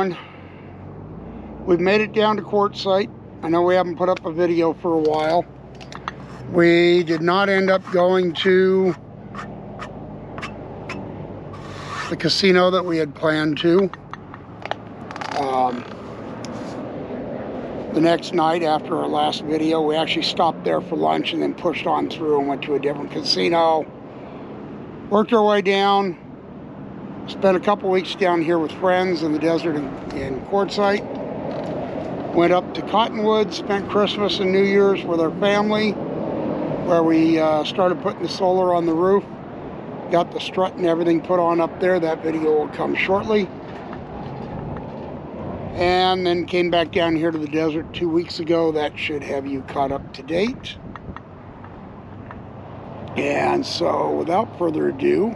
going. We've made it down to Quartzsite. I know we haven't put up a video for a while. We did not end up going to the casino that we had planned to. The next night after our last video, we actually stopped there for lunch and then pushed on through and went to a different casino. Worked our way down. Spent a couple weeks down here with friends in the desert in Quartzsite. Went up to Cottonwood, spent Christmas and New Year's with our family, where we started putting the solar on the roof. Got the strut and everything put on up there. That video will come shortly. And then came back down here to the desert 2 weeks ago. That should have you caught up to date. And so without further ado,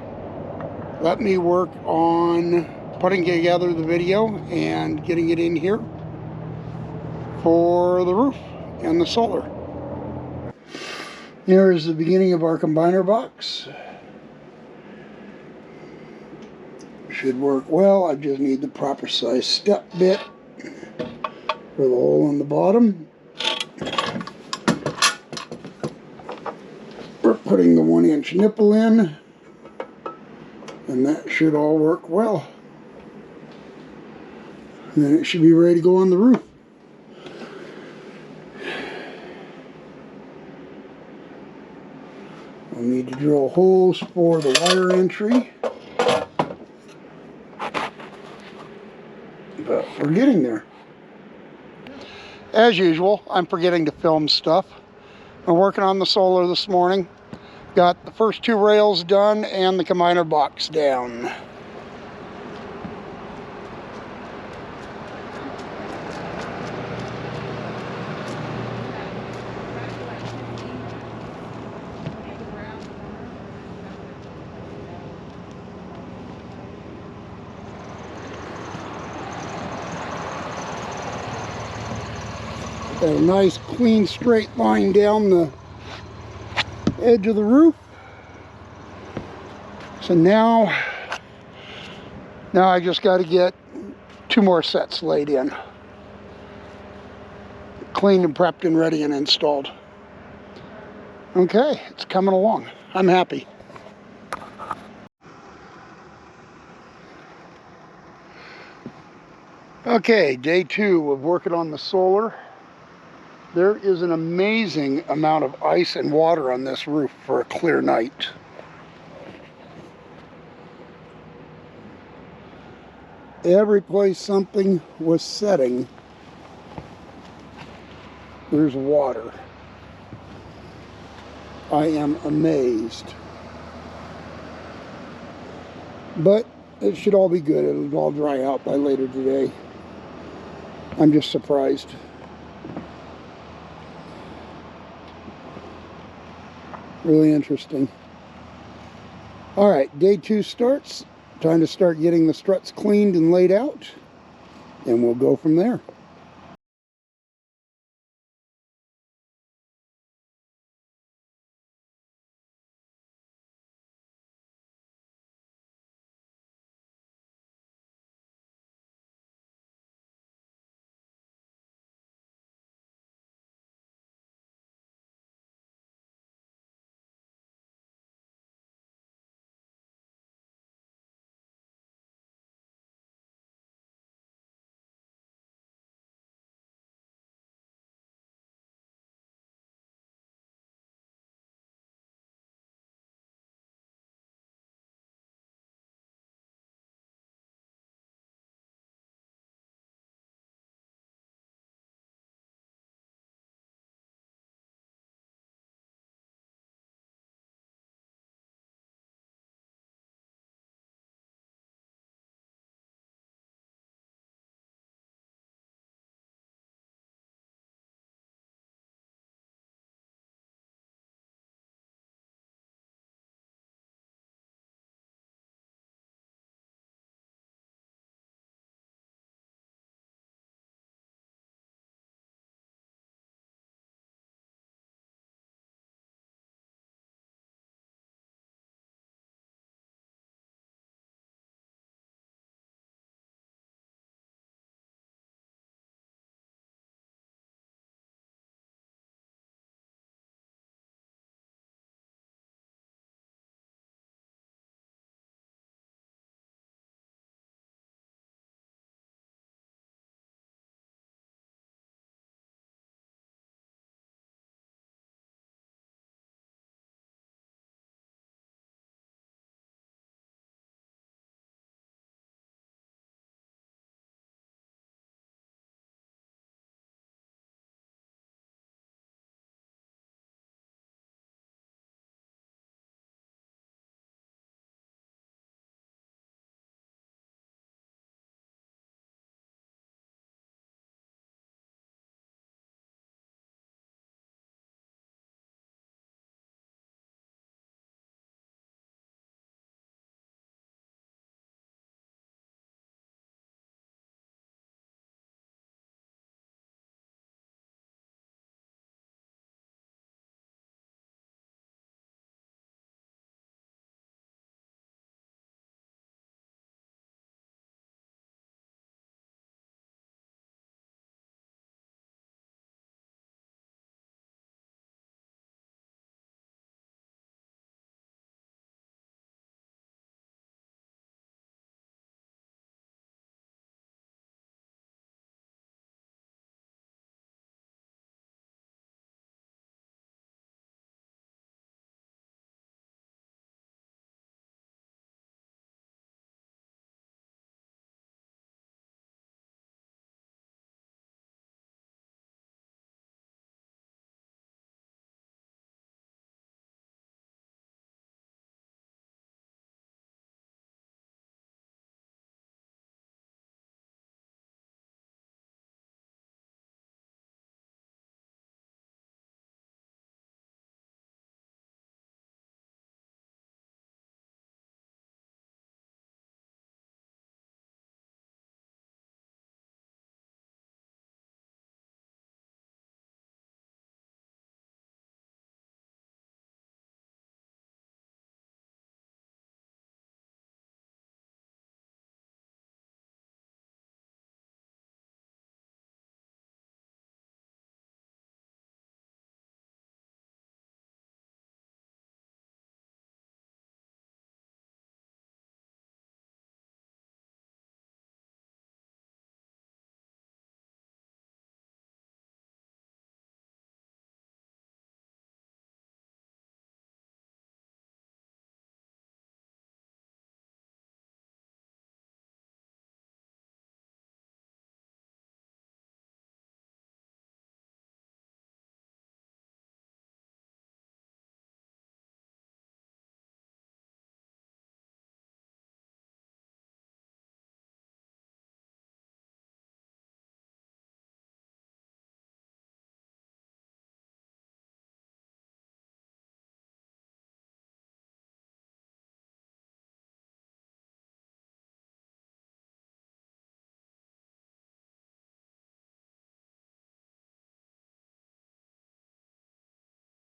let me work on putting together the video and getting it in here for the roof and the solar. Here is the beginning of our combiner box. Should work well. I just need the proper size step bit for the hole in the bottom. We're putting the 1-inch nipple in, and that should all work well. And then it should be ready to go on the roof. I'll need to drill holes for the wire entry. But we're getting there. As usual, I'm forgetting to film stuff. We're working on the solar this morning. Got the first 2 rails done and the combiner box down. Got a nice clean straight line down the edge of the roof. So now I just got to get 2 more sets laid in. Cleaned and prepped and ready and installed. Okay, it's coming along. I'm happy. Okay, day 2 of working on the solar. There is an amazing amount of ice and water on this roof for a clear night. Every place something was setting, there's water. I am amazed. But it should all be good. It'll all dry out by later today. I'm just surprised. Really interesting. All right, day 2 starts. Time to start getting the struts cleaned and laid out, and we'll go from there.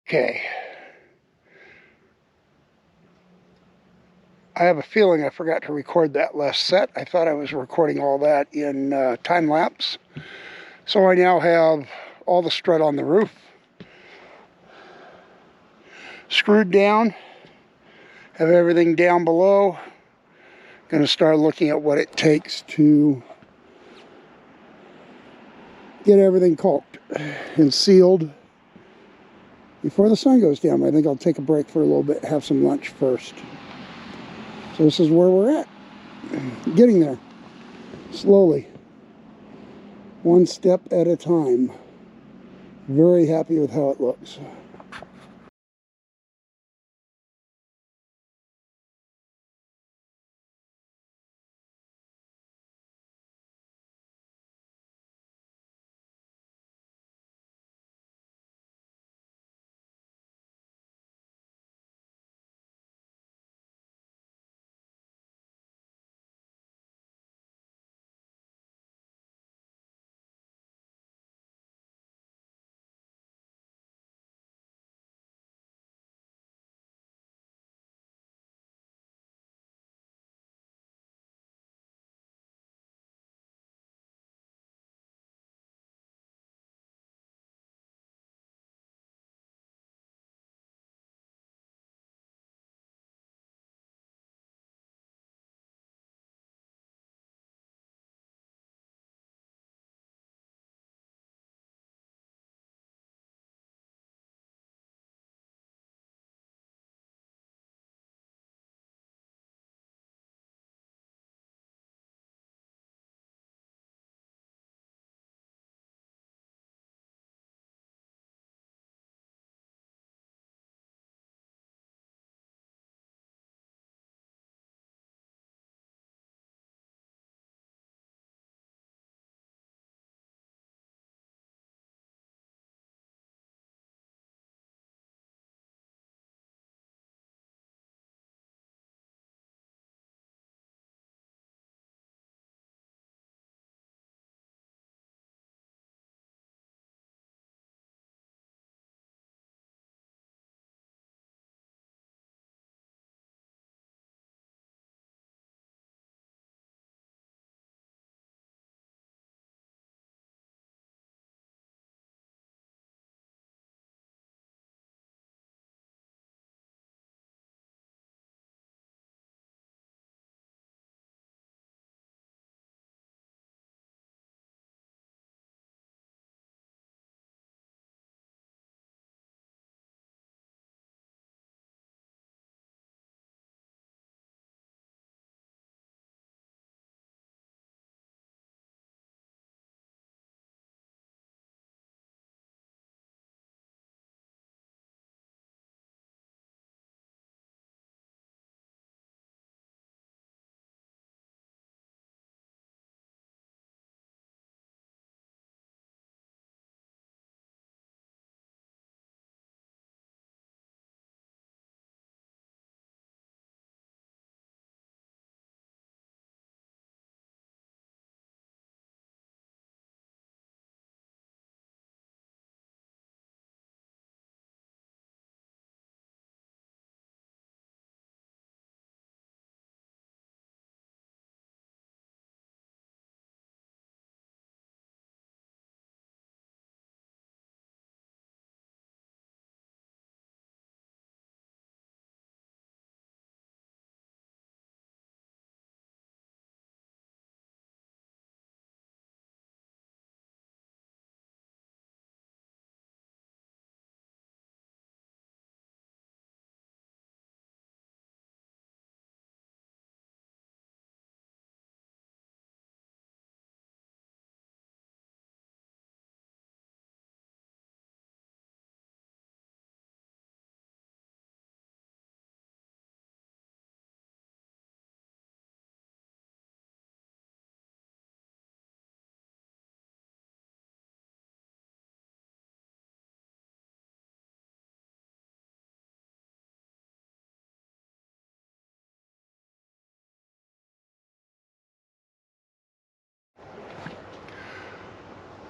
Okay. I have a feeling I forgot to record that last set. I thought I was recording all that in time lapse. So I now have all the strut on the roof screwed down. Have everything down below. Going to start looking at what it takes to get everything caulked and sealed before the sun goes down. I think I'll take a break for a little bit, have some lunch first. So this is where we're at. Getting there. Slowly. One step at a time. Very happy with how it looks.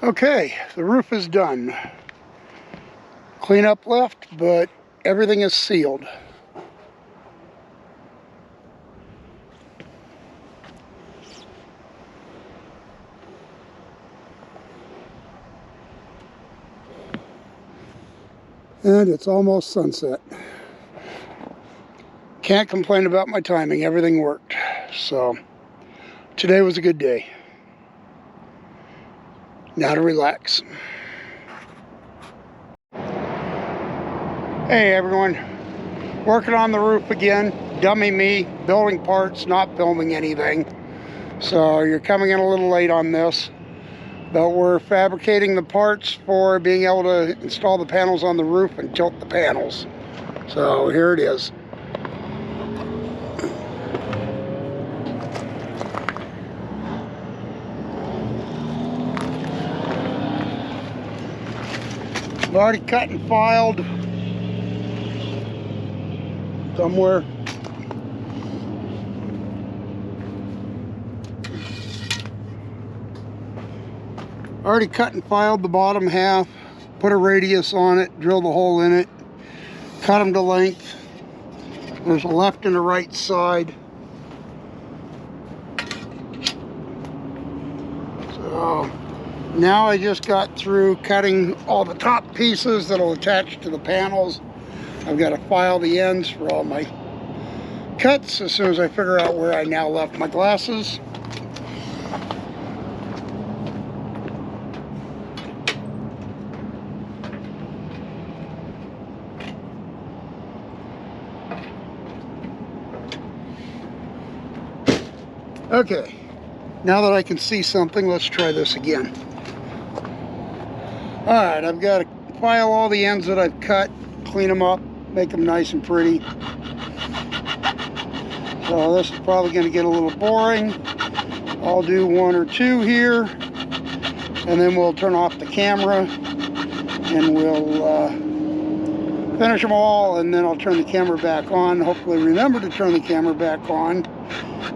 Okay, the roof is done. cleanup left, but everything is sealed. And it's almost sunset. Can't complain about my timing. Everything worked. So today was a good day. Now to relax. Hey everyone. Working on the roof again. Dummy me. Building parts, not filming anything. So you're coming in a little late on this. But we're fabricating the parts for being able to install the panels on the roof and tilt the panels. So here it is. I've already cut and filed somewhere. Already cut and filed the bottom half, put a radius on it, drilled a hole in it, cut them to length. There's a left and a right side. So now I just got through cutting all the top pieces that'll attach to the panels. I've got to file the ends for all my cuts as soon as I figure out where I now left my glasses. Okay, now that I can see something, let's try this again. Alright, I've got to file all the ends that I've cut, clean them up, make them nice and pretty. So this is probably going to get a little boring. I'll do one or two here, and then we'll turn off the camera, and we'll finish them all, and then I'll turn the camera back on. Hopefully remember to turn the camera back on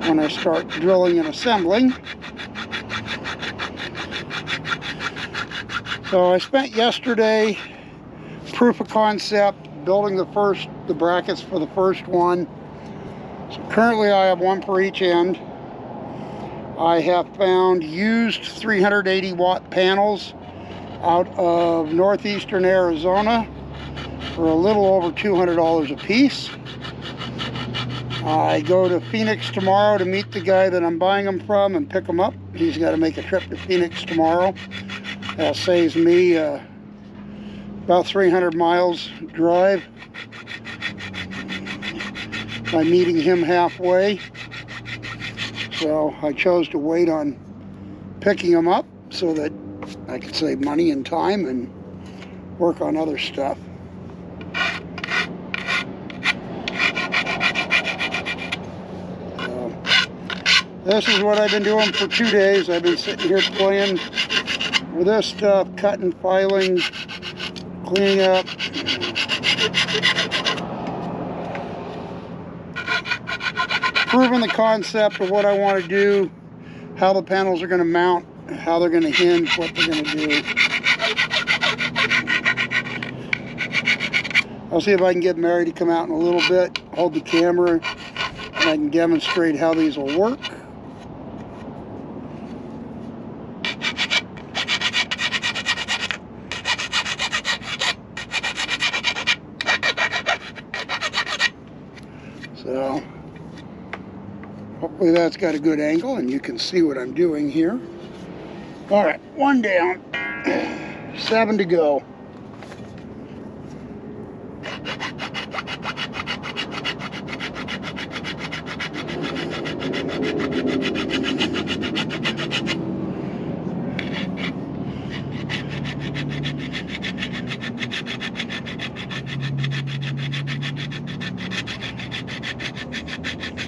when I start drilling and assembling. So I spent yesterday proof of concept building the brackets for the first one. So currently I have one for each end. I have found used 380 watt panels out of northeastern Arizona for a little over $200 a piece. I go to Phoenix tomorrow to meet the guy that I'm buying them from and pick them up. He's got to make a trip to Phoenix tomorrow. That saves me about 300 miles drive by meeting him halfway. So I chose to wait on picking them up so that I could save money and time and work on other stuff. This is what I've been doing for 2 days. I've been sitting here playing with this stuff, cutting, filing, cleaning up. Proving the concept of what I want to do, how the panels are going to mount, how they're going to hinge, what they're going to do. I'll see if I can get Mary to come out in a little bit, hold the camera, and I can demonstrate how these will work. So hopefully that's got a good angle and you can see what I'm doing here. All right, one down, 7 to go.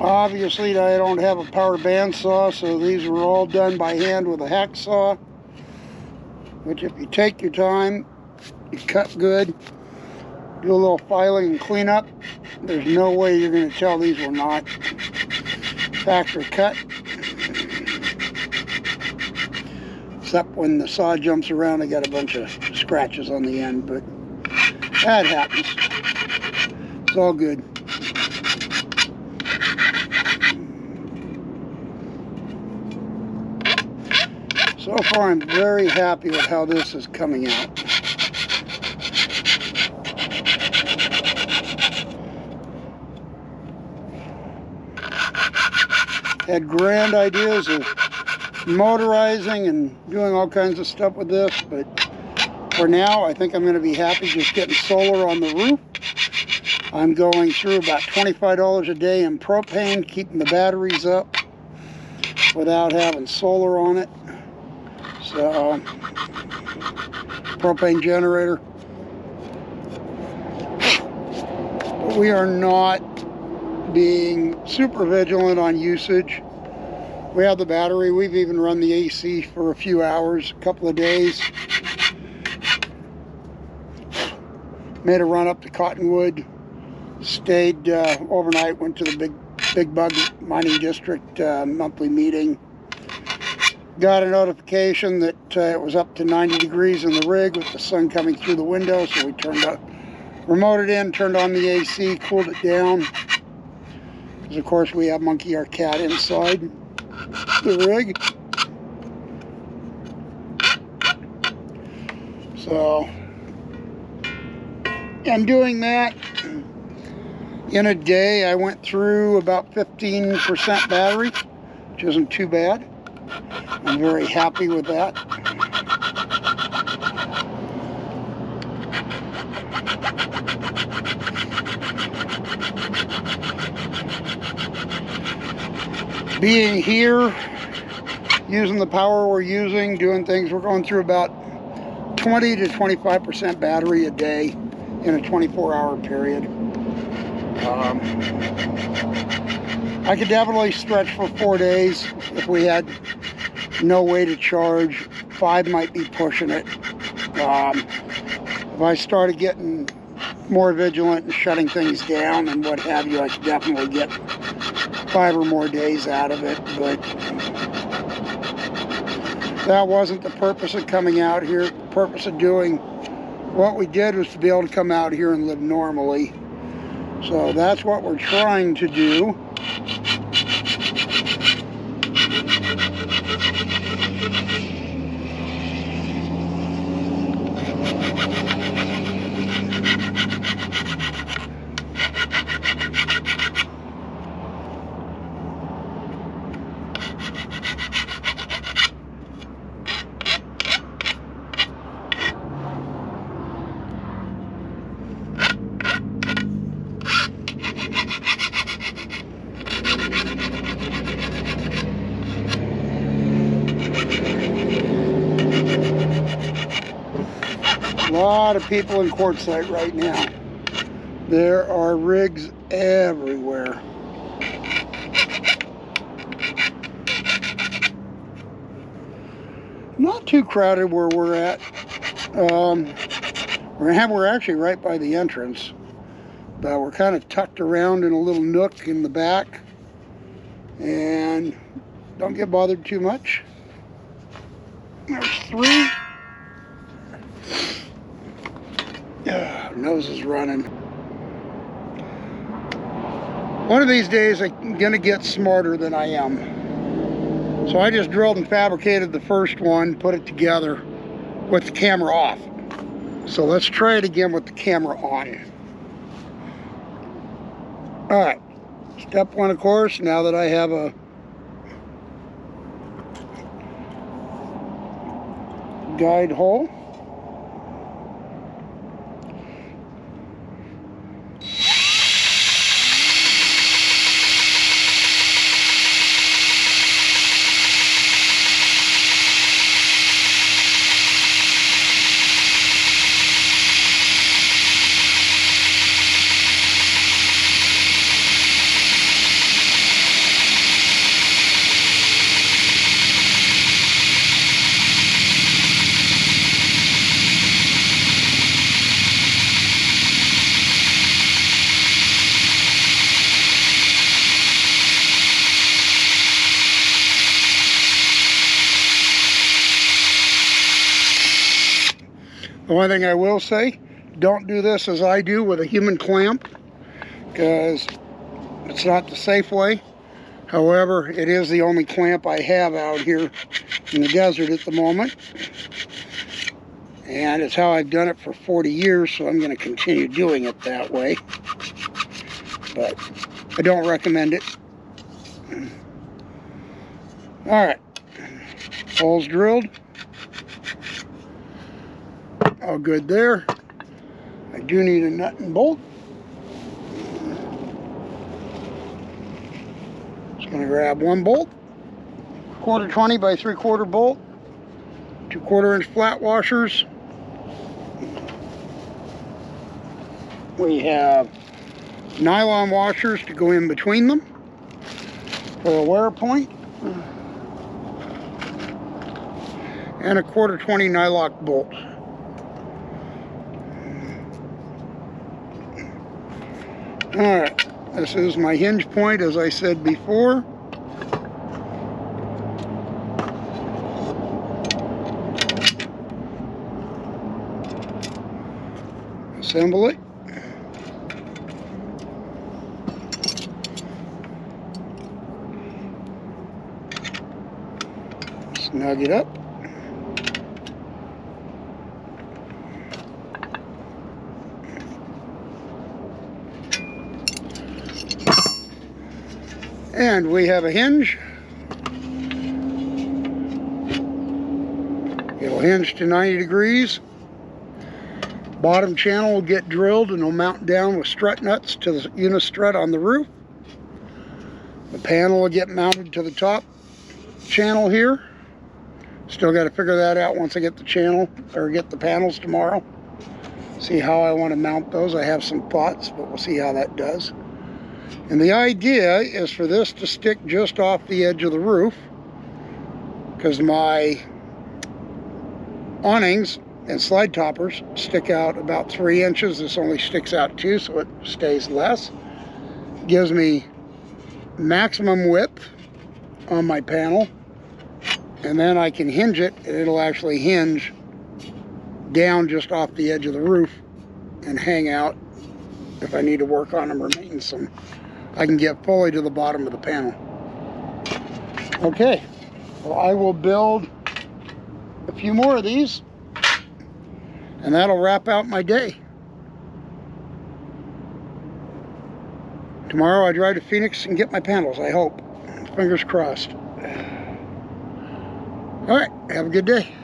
Obviously, I don't have a power bandsaw, so these were all done by hand with a hacksaw, which if you take your time, you cut good, do a little filing and cleanup, there's no way you're going to tell these were not factory cut. Except when the saw jumps around, I got a bunch of scratches on the end, but That happens. It's all good. So far, I'm very happy with how this is coming out. Had grand ideas of motorizing and doing all kinds of stuff with this, but for now, I think I'm going to be happy just getting solar on the roof. I'm going through about $25 a day in propane, keeping the batteries up without having solar on it. So, propane generator. But we are not being super vigilant on usage. We have the battery. We've even run the AC for a few hours, a couple of days. Made a run up to Cottonwood. Stayed overnight, went to the Big Bug Mining District monthly meeting. Got a notification that it was up to 90 degrees in the rig with the sun coming through the window, so we remoted in, turned on the AC, cooled it down. Because of course we have Monkey, our cat, inside the rig. So, and doing that, in a day I went through about 15% battery, which isn't too bad. I'm very happy with that. Being here, using the power we're using, doing things, we're going through about 20 to 25% battery a day in a 24-hour period. I could definitely stretch for 4 days if we had no way to charge. 5 might be pushing it. If I started getting more vigilant and shutting things down and what have you, I could definitely get 5 or more days out of it. But that wasn't the purpose of coming out here. The purpose of doing what we did was to be able to come out here and live normally. So that's what we're trying to do. A lot of people in Quartzsite right now. There are rigs everywhere. Not too crowded where we're at. We're actually right by the entrance, but we're kind of tucked around in a little nook in the back, and don't get bothered too much. There's 3. Nose is running. One of these days I'm gonna get smarter than I am. So I just drilled and fabricated the first one, put it together with the camera off. So let's try it again with the camera on. All right, step 1, of course, now that I have a guide hole. The one thing I will say, Don't do this as I do with a human clamp, because it's not the safe way. However, it is the only clamp I have out here in the desert at the moment. And it's how I've done it for 40 years, so I'm going to continue doing it that way. But I don't recommend it. Alright, holes drilled. All good there. I do need a nut and bolt. Just going to grab one bolt, 1/4 by 3/4 bolt, 2/4 inch flat washers. We have nylon washers to go in between them for a wear point, and a 1/4 20 nylock bolt. Alright, this is my hinge point, as I said before. Assemble it. Snug it up. And we have a hinge. It'll hinge to 90 degrees. Bottom channel will get drilled and will mount down with strut nuts to the unistrut on the roof. The panel will get mounted to the top channel here. Still got to figure that out once I get the channel, or get the panels tomorrow. See how I want to mount those. I have some thoughts, but we'll see how that does. And the idea is for this to stick just off the edge of the roof, because my awnings and slide toppers stick out about 3 inches. This only sticks out 2, so it stays less. Gives me maximum width on my panel, and then I can hinge it, and it'll actually hinge down just off the edge of the roof and hang out if I need to work on them or maintenance them. I can get fully to the bottom of the panel. Okay, well, I will build a few more of these, and that'll wrap out my day. Tomorrow I drive to Phoenix and get my panels, I hope. Fingers crossed. All right, have a good day.